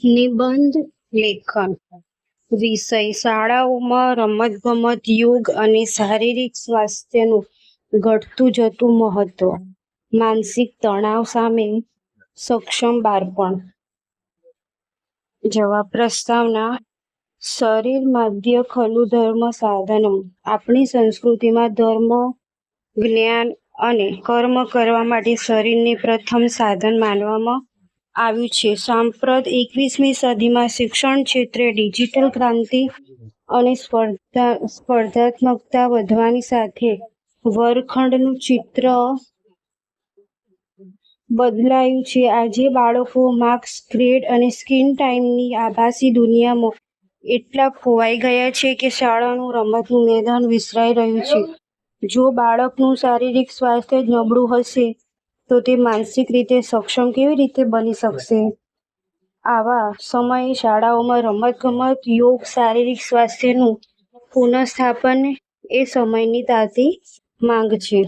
નિબંધ લેખન વિષય શાળાઓમાં રમતગમત, યોગ અને શારીરિક સ્વાસ્થ્યનું ઘટતું જતું મહત્વ. માનસિક તણાવ સામે સક્ષમ બાળપણ. જવાબ પ્રસ્તાવના. શરીર માધ્ય ખલું ધર્મ સાધનમ. આપણી સંસ્કૃતિમાં ધર્મ, જ્ઞાન અને કર્મ કરવા માટે શરીરને પ્રથમ સાધન માનવામાં આવ્યું છે. સાંપ્રત 21મી સદીમાં શિક્ષણ ક્ષેત્રે ડિજિટલ ક્રાંતિ અને સ્પર્ધાત્મકતા વધવાની સાથે વર્ગખંડનું ચિત્ર બદલાયું છે. આજે બાળકો માર્ક્સ, ગ્રેડ અને સ્ક્રીન ટાઈમની આભાસી દુનિયામાં એટલા ખોવાઈ ગયા છે કે શાળાનું રમતનું મેદાન વિસરાઈ રહ્યું છે. જો બાળકનું શારીરિક સ્વાસ્થ્ય જ નબળું હશે તો તે માનસિક રીતે સક્ષમ કેવી રીતે બની શકશે? આવા સમયે શાળાઓમાં રમતગમત, યોગ, શારીરિક સ્વાસ્થ્યનું પુનઃસ્થાપન એ સમયની તાતી માંગ છે.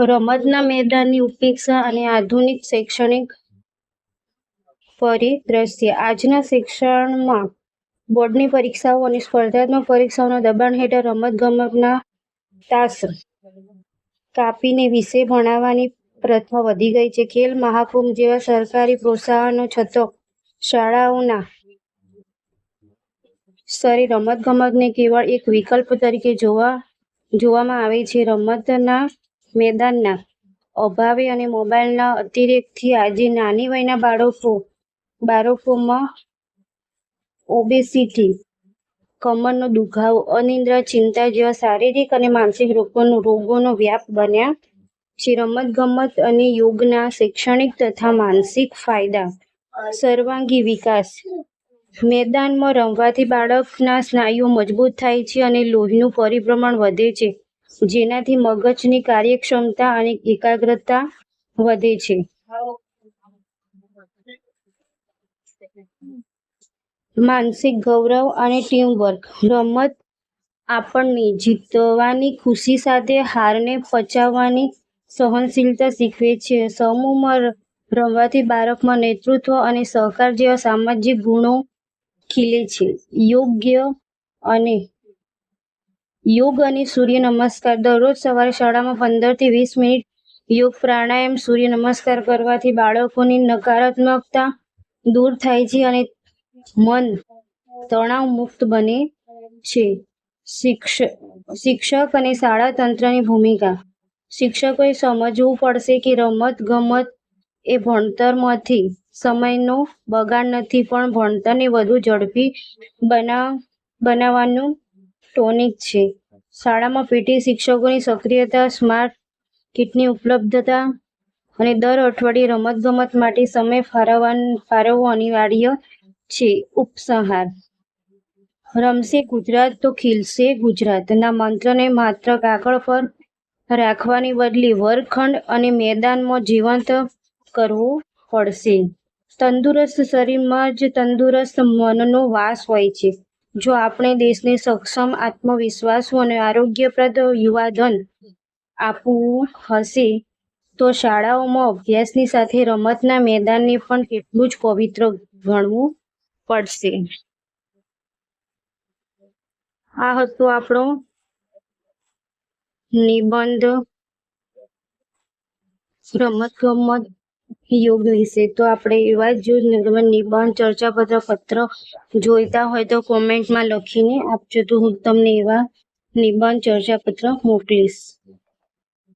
રમતના મેદાનની ઉપેક્ષા અને આધુનિક શૈક્ષણિક પરિદ્રશ્ય. આજના શિક્ષણમાં બોર્ડની પરીક્ષાઓ અને સ્પર્ધાત્મક પરીક્ષાઓના દબાણ હેઠળ રમતગમતના તાસ કાપીને વિષય ભણાવવાની પ્રથા વધી ગઈ છે. ખેલ મહાકુંભ જેવા સરકારી પ્રોત્સાહનો છતાં શાળાઓના સ્તરે રમતગમતને કેવળ એક વિકલ્પ તરીકે જોવામાં આવે છે. રમતના મેદાનના અભાવે અને મોબાઈલના અતિરેકથી આજે નાની વયના બાળકોમાં ઓબેસિટી, કમરનો દુખાવો, અનિદ્રા, ચિંતા જેવા શારીરિક અને માનસિક રોગોનો વ્યાપ બન્યા છે. રમતગમત અને યોગના શૈક્ષણિક તથા માનસિક ફાયદા. સર્વાંગી વિકાસ. મેદાનમાં રમવાથી બાળકના સ્નાયુઓ મજબૂત થાય છે અને લોહીનું પરિભ્રમણ વધે છે, જેનાથી મગજની કાર્યક્ષમતા અને એકાગ્રતા વધે છે. માનસિક ગૌરવ અને ટીમવર્ક. રમત આપણને જીતવાની ખુશી સાથે હારને પચાવવાની સહનશીલતા શીખવે છે. સમૂહમાં રમવાથી બાળકમાં નેતૃત્વ અને સહકાર જેવા સામાજિક ગુણો ખીલે છે. યોગ અને સૂર્ય નમસ્કાર. દરરોજ સવારે શાળામાં 15 થી 20 મિનિટ યોગ, પ્રાણાયામ, સૂર્ય નમસ્કાર કરવાથી બાળકોની નકારાત્મકતા દૂર થાય છે અને મન તણાવ મુક્ત બને છે. શિક્ષક અને શાળા તંત્રની ભૂમિકા. શિક્ષકોએ સમજવું પડશે કે રમત-ગમત એ ભણતરમાંથી સમયનો બગાડ નથી, પણ ભણતરને વધુ ઝડપી બનાવવાનું ટોનિક છે. શાળામાં પીટી શિક્ષકોની સક્રિયતા, સ્માર્ટ કિટની ઉપલબ્ધતા અને દર અઠવાડિયે રમતગમત માટે સમય ફાળવવો અનિવાર્ય છે. ઉપસંહાર. રમશે ગુજરાત તો ખીલશે ગુજરાત ના મંત્રને માત્ર કાગળ પર રાખવાને બદલે વર્ગખંડ અને મેદાનમાં જીવંત કરવું પડશે. તંદુરસ્ત શરીરમાં જ તંદુરસ્ત મનનો વાસ હોય છે. જો આપણે દેશને સક્ષમ, આત્મવિશ્વાસુ અને આરોગ્યપ્રદ યુવાધન આપવું હશે તો શાળાઓમાં અભ્યાસની સાથે રમતના મેદાનને પણ તેટલું જ પવિત્ર ગણવું પડશે. આ હતો આપણો નિબંધ રમતગમત યોગ વિશે. તો આપણે એવા જ નિબંધ ચર્ચાપત્ર જોઈતા હોય તો કોમેન્ટમાં લખીને આપજો, તો હું તમને એવા નિબંધ ચર્ચાપત્ર મોકલીશ.